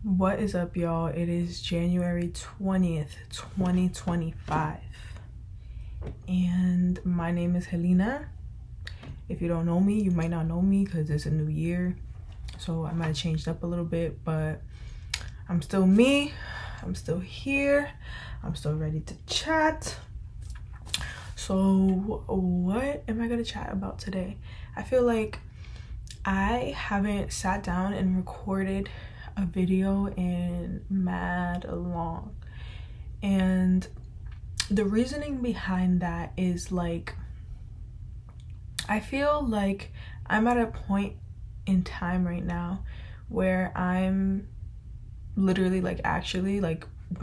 What is up, y'all? It is January 20th, 2025. And my name is Helena. If you don't know me, you might not know me because it's a new year. So I might have changed up a little bit, but I'm still me. I'm still here. I'm still ready to chat. So what am I going to chat about today? I feel like I haven't sat down and recorded a video in mad long, and the reasoning behind that is like I feel like I'm at a point in time right now where I'm literally actually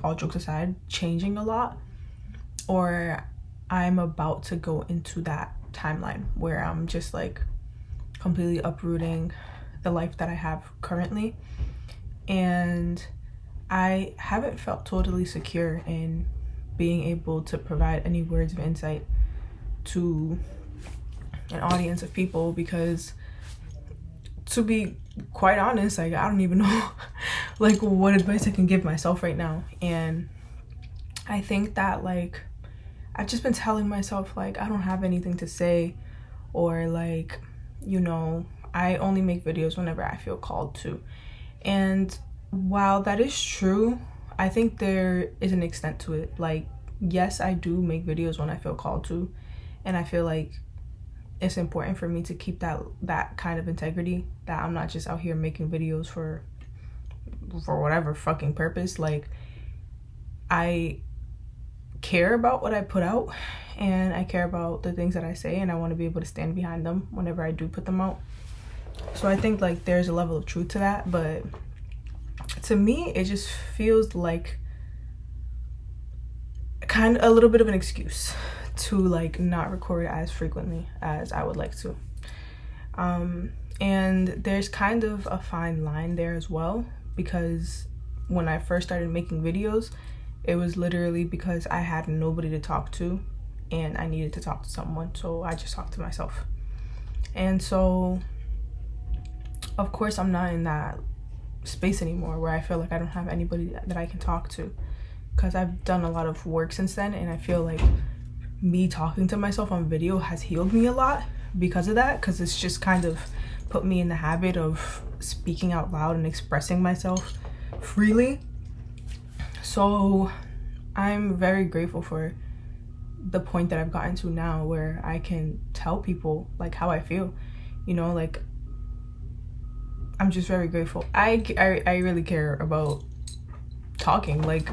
all jokes aside changing a lot, or I'm about to go into that timeline where I'm just completely uprooting the life that I have currently. And I haven't felt totally secure in being able to provide any words of insight to an audience of people, because to be quite honest, I don't even know what advice I can give myself right now. And I think that I've just been telling myself I don't have anything to say, or I only make videos whenever I feel called to. And while that is true, I think there is an extent to it. Yes, I do make videos when I feel called to, and I feel like it's important for me to keep that kind of integrity, that I'm not just out here making videos for whatever fucking purpose. I care about what I put out, and I care about the things that I say, and I want to be able to stand behind them whenever I do put them out. So I think there's a level of truth to that, but to me it just feels like kind of a little bit of an excuse to not record as frequently as I would like to. And there's kind of a fine line there as well, because when I first started making videos, it was literally because I had nobody to talk to and I needed to talk to someone, so I just talked to myself. And so of course I'm not in that space anymore where I feel like I don't have anybody that I can talk to, because I've done a lot of work since then, and I feel like me talking to myself on video has healed me a lot because of that, because it's just kind of put me in the habit of speaking out loud and expressing myself freely. So I'm very grateful for the point that I've gotten to now, where I can tell people how I feel, I'm just very grateful. I really care about talking.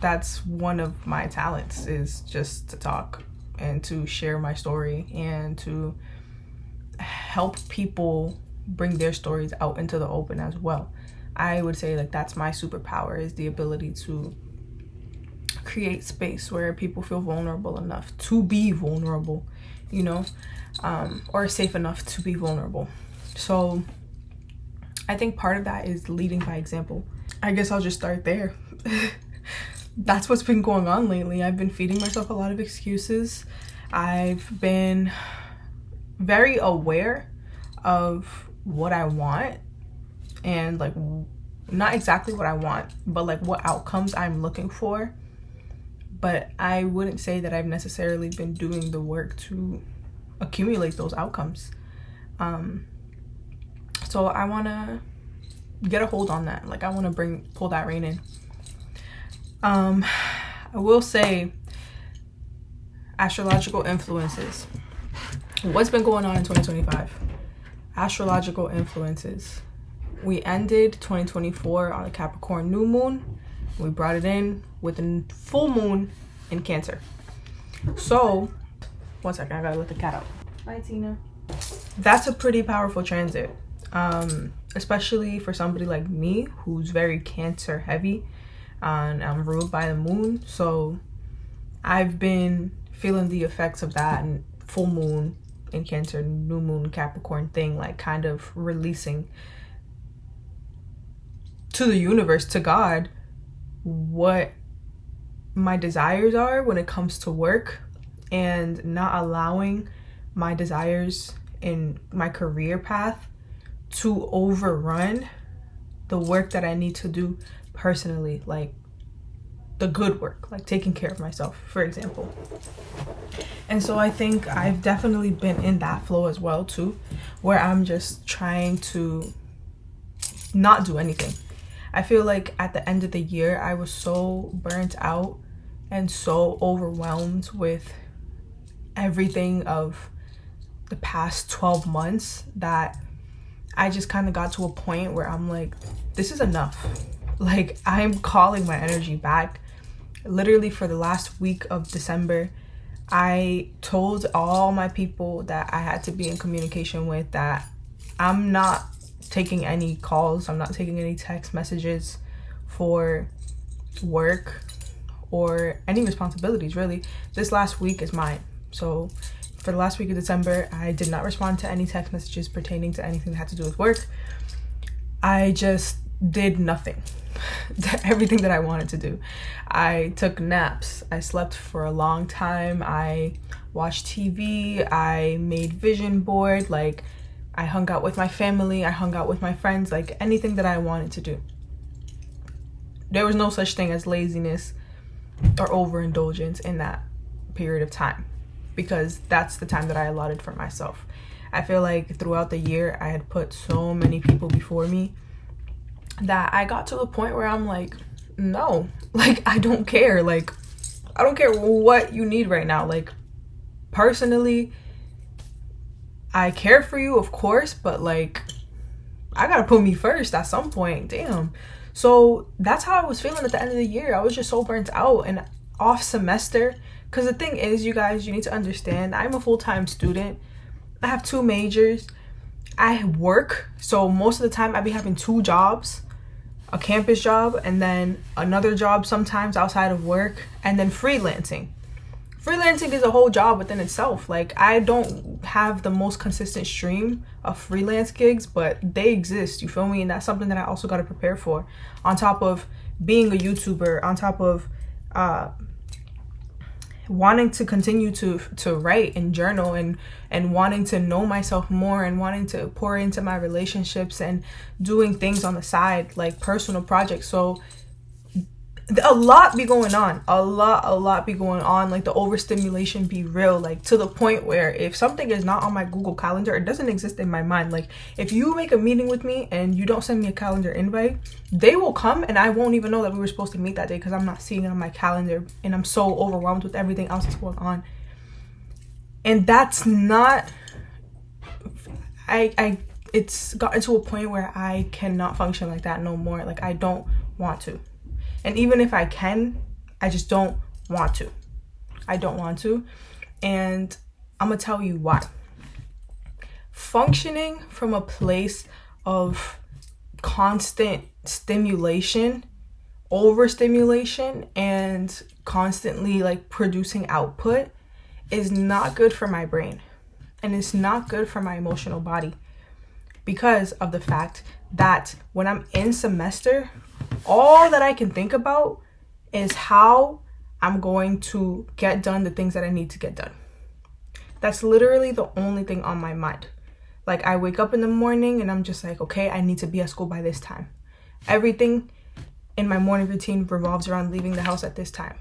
That's one of my talents, is just to talk and to share my story and to help people bring their stories out into the open as well. I would say that's my superpower, is the ability to create space where people feel vulnerable enough to be vulnerable, or safe enough to be vulnerable. So I think part of that is leading by example. I guess I'll just start there. That's what's been going on lately. I've been feeding myself a lot of excuses. I've been very aware of what I want, and not exactly what I want, but what outcomes I'm looking for. But I wouldn't say that I've necessarily been doing the work to accumulate those outcomes. So I want to get a hold on that. I want to pull that rein in. I will say, astrological influences. What's been going on in 2025? Astrological influences. We ended 2024 on a Capricorn new moon. We brought it in with a full moon in Cancer. So, one second, I gotta let the cat out. Bye, Tina. That's a pretty powerful transit, especially for somebody like me who's very Cancer heavy, and I'm ruled by the moon. So I've been feeling the effects of that, and full moon in Cancer, new moon Capricorn thing, kind of releasing to the universe, to God, what my desires are when it comes to work, and not allowing my desires in my career path to overrun the work that I need to do personally, like the good work, like taking care of myself, for example. And so I think I've definitely been in that flow as well too, where I'm just trying to not do anything. I feel like at the end of the year, I was so burnt out and so overwhelmed with everything of the past 12 months that I just kind of got to a point where I'm like, this is enough. Like, I'm calling my energy back. Literally for the last week of December, I told all my people that I had to be in communication with that I'm not taking any calls, I'm not taking any text messages for work or any responsibilities, really. This last week is mine. So for the last week of December, I did not respond to any text messages pertaining to anything that had to do with work. I just did nothing. Everything that I wanted to do. I took naps. I slept for a long time. I watched TV. I made vision board. Like, I hung out with my family. I hung out with my friends. Like, anything that I wanted to do. There was no such thing as laziness or overindulgence in that period of time, because that's the time that I allotted for myself. I feel like throughout the year, I had put so many people before me that I got to the point where I'm like, no, like, I don't care. Like, I don't care what you need right now. Like, personally, I care for you, of course, but like, I gotta put me first at some point. Damn. So that's how I was feeling at the end of the year. I was just so burnt out and off semester. Because the thing is, you guys, you need to understand, I'm a full-time student. I have 2 majors. I work. So most of the time I be having 2 jobs. A campus job and then another job sometimes outside of work, and then freelancing. Freelancing is a whole job within itself. Like, I don't have the most consistent stream of freelance gigs, but they exist, you feel me? And that's something that I also got to prepare for, on top of being a YouTuber, on top of wanting to continue to write and journal, and wanting to know myself more, and wanting to pour into my relationships, and doing things on the side, like personal projects. So a lot be going on, a lot be going on. Like, the overstimulation be real, like to the point where if something is not on my Google Calendar, it doesn't exist in my mind. Like, if you make a meeting with me and you don't send me a calendar invite, they will come and I won't even know that we were supposed to meet that day, because I'm not seeing it on my calendar and I'm so overwhelmed with everything else that's going on. And that's not, it's gotten to a point where I cannot function like that no more. Like, I don't want to. And even if I can, I just don't want to. I don't want to. And I'm going to tell you why. Functioning from a place of constant stimulation, overstimulation, and constantly like producing output is not good for my brain. And it's not good for my emotional body, because of the fact that when I'm in semester, all that I can think about is how I'm going to get done the things that I need to get done. That's literally the only thing on my mind. Like, I wake up in the morning and I'm just like, okay, I need to be at school by this time. Everything in my morning routine revolves around leaving the house at this time.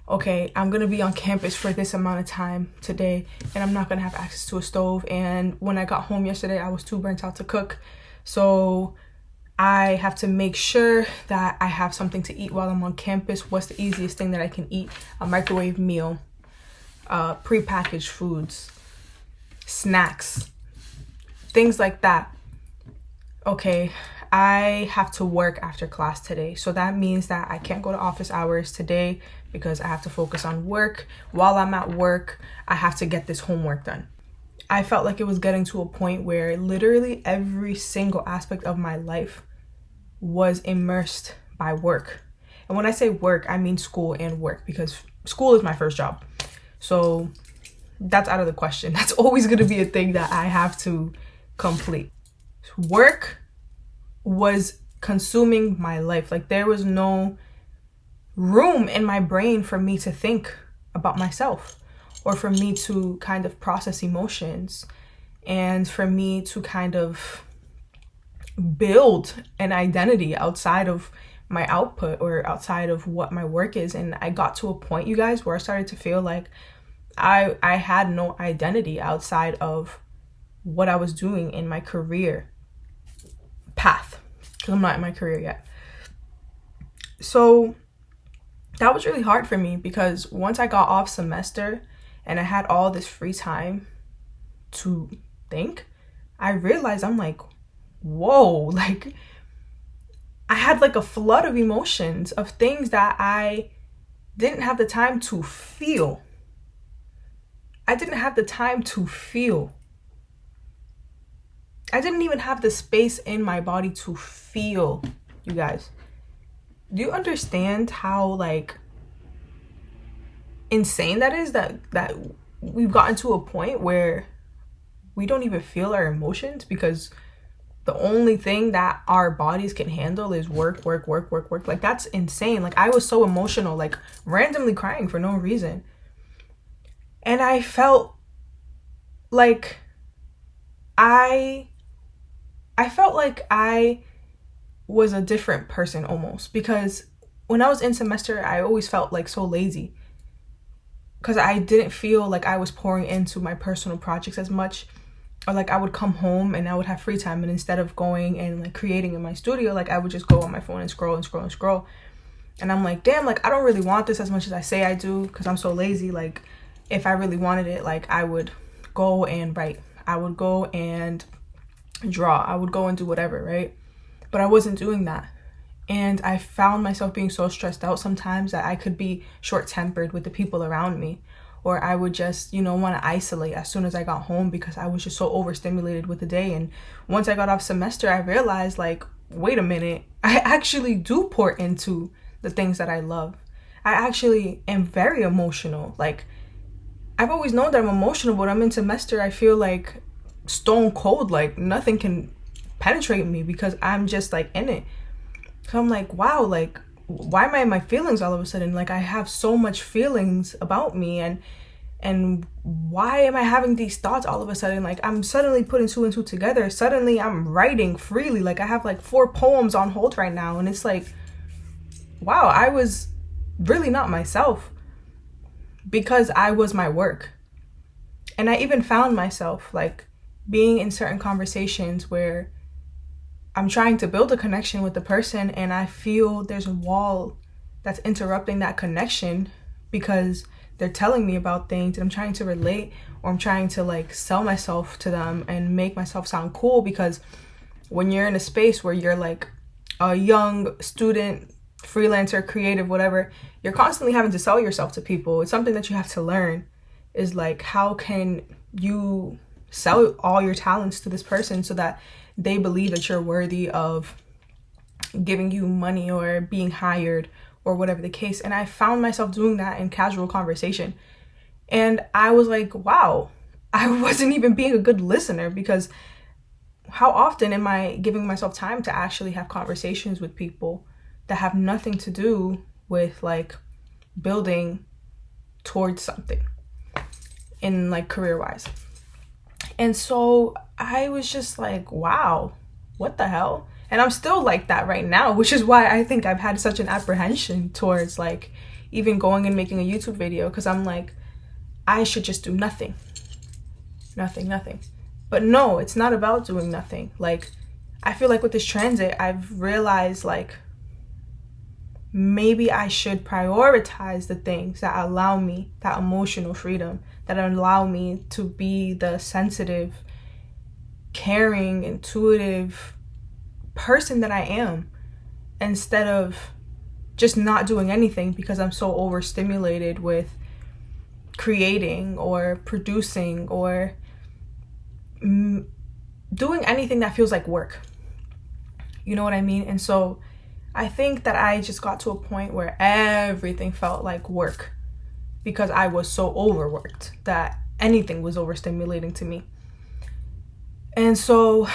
Okay, I'm going to be on campus for this amount of time today, and I'm not going to have access to a stove. And when I got home yesterday, I was too burnt out to cook. So I have to make sure that I have something to eat while I'm on campus. What's the easiest thing that I can eat? A microwave meal, prepackaged foods, snacks, things like that. Okay, I have to work after class today. So that means that I can't go to office hours today because I have to focus on work. While I'm at work, I have to get this homework done. I felt like it was getting to a point where literally every single aspect of my life was immersed by work. And when I say work, I mean school and work, because school is my first job. So that's out of the question. That's always going to be a thing that I have to complete. Work was consuming my life. Like, there was no room in my brain for me to think about myself, or for me to kind of process emotions, and for me to kind of build an identity outside of my output or outside of what my work is. And I got to a point, you guys, where I started to feel like I had no identity outside of what I was doing in my career path, because I'm not in my career yet. So that was really hard for me, because once I got off semester and I had all this free time to think, I realized I'm like, whoa, like I had like a flood of emotions of things that I didn't have the time to feel. I didn't have the time to feel. I didn't even have the space in my body to feel, you guys. Do you understand how like insane that is, that we've gotten to a point where we don't even feel our emotions, because the only thing that our bodies can handle is work. Like, that's insane. Like, I was so emotional, like randomly crying for no reason. And I felt like I felt like I was a different person almost, because when I was in semester, I always felt like so lazy, because I didn't feel like I was pouring into my personal projects as much. Or like I would come home and I would have free time, and instead of going and like creating in my studio, like I would just go on my phone and scroll. And I'm like, damn, like I don't really want this as much as I say I do, because I'm so lazy. Like if I really wanted it, like I would go and write, I would go and draw, I would go and do whatever, right? But I wasn't doing that. And I found myself being so stressed out sometimes that I could be short-tempered with the people around me. Or I would just, want to isolate as soon as I got home, because I was just so overstimulated with the day. And once I got off semester, I realized, like, wait a minute, I actually do pour into the things that I love. I actually am very emotional. Like, I've always known that I'm emotional, but I'm in semester, I feel like stone cold, like nothing can penetrate me, because I'm just like in it. So I'm like, wow, like, why am I in my feelings all of a sudden? Like, I have so much feelings about me, and why am I having these thoughts all of a sudden? Like, I'm suddenly putting two and two together. Suddenly I'm writing freely. Like, I have like 4 poems on hold right now, and it's like, wow, I was really not myself, because I was my work. And I even found myself like being in certain conversations where I'm trying to build a connection with the person, and I feel there's a wall that's interrupting that connection, because they're telling me about things and I'm trying to relate, or I'm trying to like sell myself to them and make myself sound cool. Because when you're in a space where you're like a young student, freelancer, creative, whatever, you're constantly having to sell yourself to people. It's something that you have to learn, is like, how can you sell all your talents to this person so that they believe that you're worthy of giving you money or being hired or whatever the case. And I found myself doing that in casual conversation. And I was like, wow, I wasn't even being a good listener, because how often am I giving myself time to actually have conversations with people that have nothing to do with like building towards something in like career-wise. And so I was just like, wow, what the hell? And I'm still like that right now, which is why I think I've had such an apprehension towards like even going and making a YouTube video, because I'm like, I should just do nothing. But no, it's not about doing nothing. Like, I feel like with this transit, I've realized like maybe I should prioritize the things that allow me that emotional freedom, that allow me to be the sensitive, caring, intuitive person that I am, instead of just not doing anything because I'm so overstimulated with creating or producing or doing anything that feels like work. You know what I mean? And so I think that I just got to a point where everything felt like work, because I was so overworked that anything was overstimulating to me. And so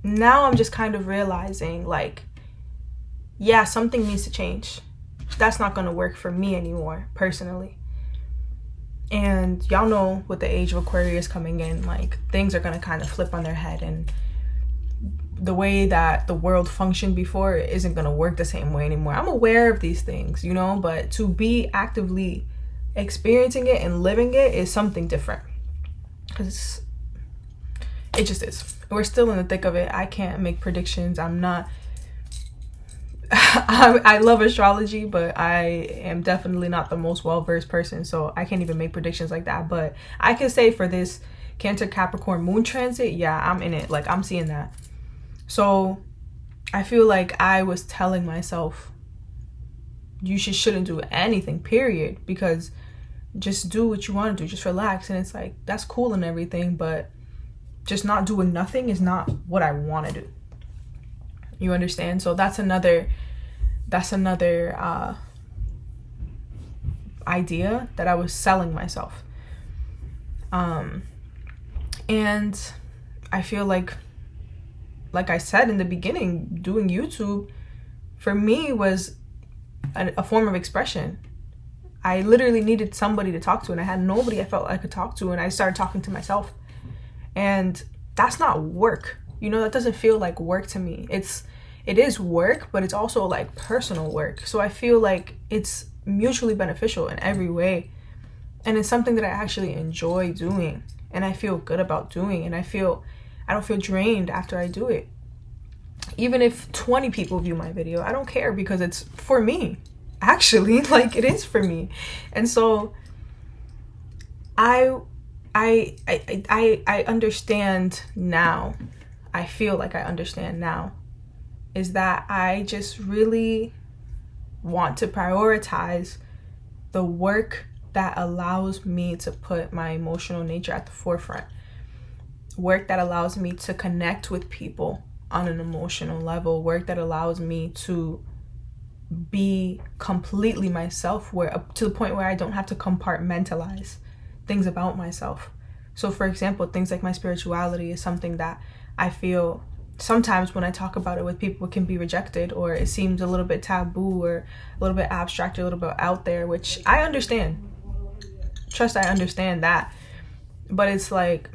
now I'm just kind of realizing like, yeah, something needs to change. That's not going to work for me anymore, personally. And y'all know with the age of Aquarius coming in, like things are going to kind of flip on their head, and the way that the world functioned before isn't going to work the same way anymore. I'm aware of these things, you know, but to be actively experiencing it and living it is something different, because it just is. We're still in the thick of it. I can't make predictions. I'm not I love astrology, but I am definitely not the most well-versed person, so I can't even make predictions like that. But I can say for this Cancer Capricorn moon transit, yeah, I'm in it. Like, I'm seeing that. So I feel like I was telling myself, you shouldn't do anything, period, because just do what you want to do, just relax. And it's like, that's cool and everything, but just not doing nothing is not what I want to do. You understand? So that's another idea that I was selling myself. And I feel like I said in the beginning, doing YouTube for me was a form of expression. I literally needed somebody to talk to, and I had nobody I felt I could talk to, and I started talking to myself. And that's not work. You know, that doesn't feel like work to me. It is work, but it's also like personal work. So I feel like it's mutually beneficial in every way. And it's something that I actually enjoy doing, and I feel good about doing, and I don't feel drained after I do it. Even if 20 people view my video, I don't care, because it's for me. Actually, like, it is for me. And so I understand now. I feel like I understand now, is that I just really want to prioritize the work that allows me to put my emotional nature at the forefront. Work that allows me to connect with people on an emotional level. Work that allows me to be completely myself, where up to the point where I don't have to compartmentalize things about myself. So for example, things like my spirituality is something that I feel sometimes when I talk about it with people, it can be rejected, or it seems a little bit taboo, or a little bit abstract, or a little bit out there, which I understand. Trust, I understand that. But it's like,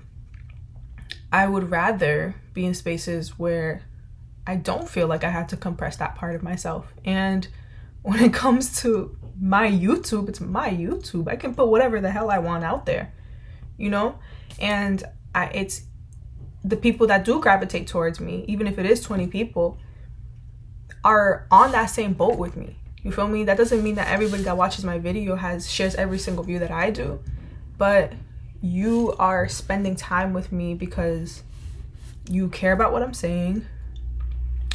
I would rather be in spaces where I don't feel like I have to compress that part of myself. And when it comes to my YouTube, it's my YouTube. I can put whatever the hell I want out there, you know? And it's the people that do gravitate towards me, even if it is 20 people, are on that same boat with me. You feel me? That doesn't mean that everybody that watches my video shares every single view that I do, but you are spending time with me because you care about what I'm saying,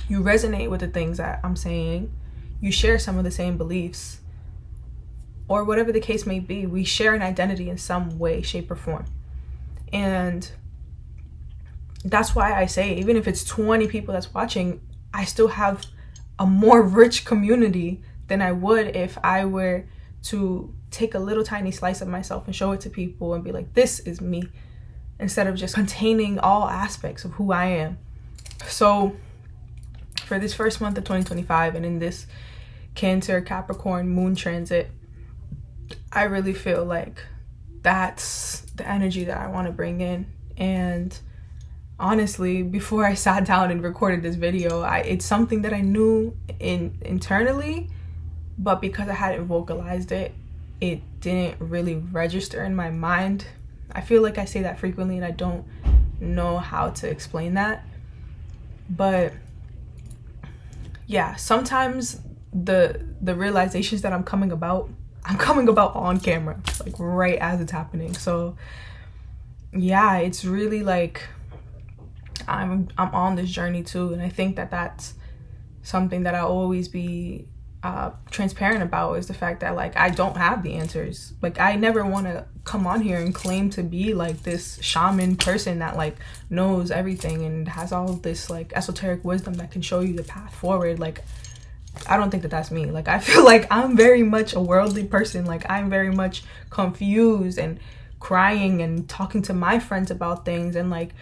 you resonate with the things that I'm saying, you share some of the same beliefs, or whatever the case may be. We share an identity in some way, shape, or form. And that's why I say, even if it's 20 people that's watching, I still have a more rich community than I would if I were to take a little tiny slice of myself and show it to people and be like, this is me, instead of just containing all aspects of who I am. So for this first month of 2025, and in this Cancer Capricorn moon transit, I really feel like that's the energy that I want to bring in. And honestly, before I sat down and recorded this video, it's something that I knew internally, but because I hadn't vocalized it, it didn't really register in my mind. I feel like I say that frequently, and I don't know how to explain that. But yeah, sometimes the realizations that I'm coming about on camera, like right as it's happening. So yeah, it's really like I'm on this journey too, and I think that that's something that I'll always be transparent about, is the fact that like I don't have the answers. Like, I never want to come on here and claim to be like this shaman person that like knows everything and has all this like esoteric wisdom that can show you the path forward. Like, I don't think that that's me. Like, I feel like I'm very much a worldly person. Like, I'm very much confused and crying and talking to my friends about things, and like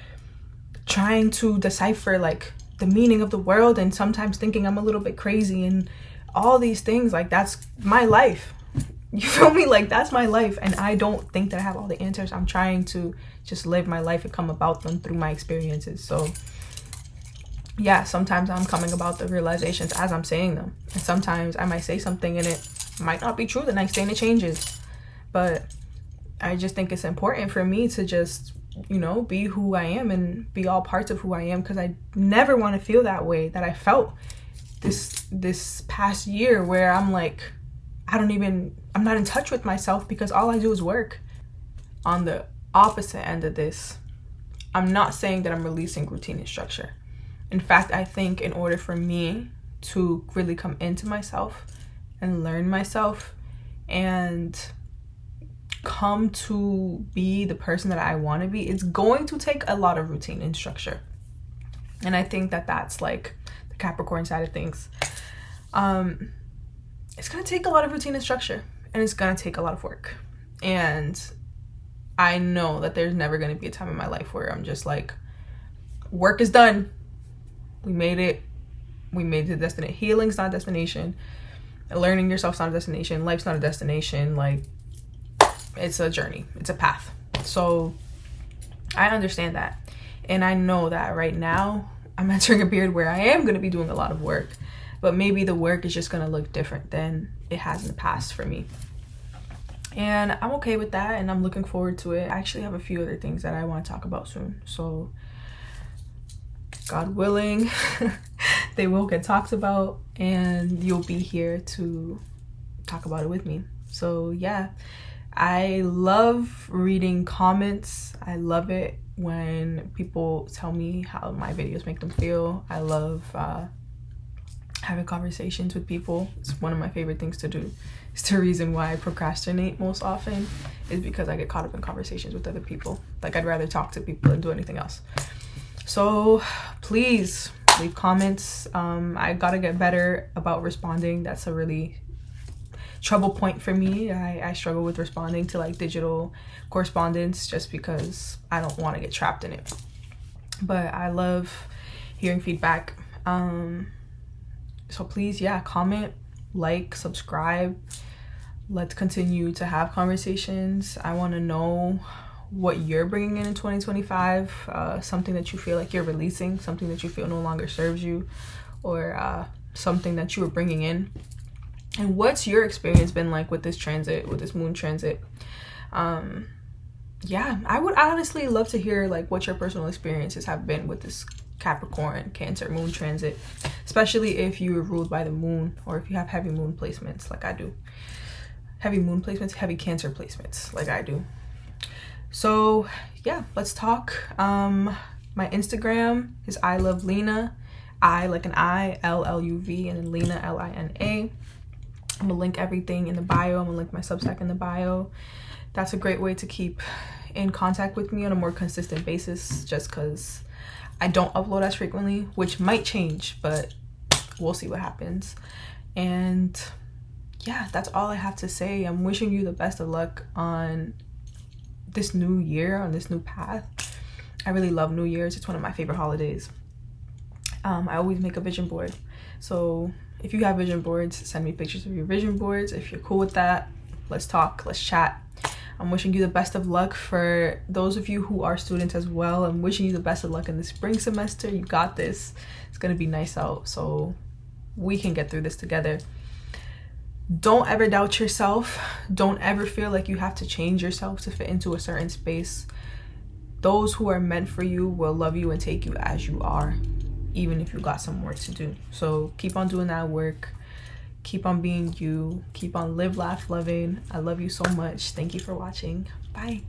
trying to decipher like the meaning of the world, and sometimes thinking I'm a little bit crazy and all these things. Like, that's my life. You feel me? Like, that's my life, and I don't think that I have all the answers. I'm trying to just live my life and come about them through my experiences. So yeah, sometimes I'm coming about the realizations as I'm saying them. And sometimes I might say something and it might not be true the next day and it changes. But I just think it's important for me to just, you know, be who I am and be all parts of who I am, because I never want to feel that way that I felt this past year, where I'm like, I'm not in touch with myself because all I do is work. On the opposite end of this, I'm not saying that I'm releasing routine and structure. In fact, I think in order for me to really come into myself and learn myself and come to be the person that I want to be, it's going to take a lot of routine and structure. And I think that that's like the Capricorn side of things. It's going to take a lot of routine and structure, and it's going to take a lot of work. And I know that there's never going to be a time in my life where I'm just like, work is done. We made it. We made the destination. Healing's not a destination. Learning yourself's not a destination. Life's not a destination. Like, it's a journey. It's a path. So I understand that. And I know that right now I'm entering a period where I am going to be doing a lot of work. But maybe the work is just going to look different than it has in the past for me. And I'm okay with that, and I'm looking forward to it. I actually have a few other things that I want to talk about soon. So God willing, they will get talked about, and you'll be here to talk about it with me. So yeah, I love reading comments. I love it when people tell me how my videos make them feel. I love having conversations with people. It's one of my favorite things to do. It's the reason why I procrastinate most often, is because I get caught up in conversations with other people. Like, I'd rather talk to people than do anything else. So please leave comments. I gotta get better about responding. That's a really trouble point for me. I struggle with responding to like digital correspondence just because I don't want to get trapped in it. But I love hearing feedback. So please, yeah, comment, like, subscribe. Let's continue to have conversations. I want to know what you're bringing in 2025, something that you feel like you're releasing, something that you feel no longer serves you, or something that you were bringing in. And what's your experience been like with this transit, with this moon transit? Yeah, I would honestly love to hear like what your personal experiences have been with this Capricorn Cancer moon transit, especially if you were ruled by the moon, or if you have heavy moon placements like I do. Heavy moon placements, heavy Cancer placements like I do. So yeah, let's talk. My Instagram is I love Lena. I like an I, LLUV, and then Lena, LINA. I'm gonna link everything in the bio. I'm gonna link my Substack in the bio. That's a great way to keep in contact with me on a more consistent basis, just because I don't upload as frequently, which might change, but we'll see what happens. And yeah, that's all I have to say. I'm wishing you the best of luck on this new year, on this new path. I really love New Year's. It's one of my favorite holidays. I always make a vision board. So if you have vision boards, send me pictures of your vision boards. If you're cool with that, let's talk, let's chat. I'm wishing you the best of luck. For those of you who are students as well, I'm wishing you the best of luck in the spring semester. You got this. It's gonna be nice out, so we can get through this together. Don't ever doubt yourself. Don't ever feel like you have to change yourself to fit into a certain space. Those who are meant for you will love you and take you as you are, even if you got some work to do. So keep on doing that work. Keep on being you. Keep on live, laugh, loving. I love you so much. Thank you for watching. Bye.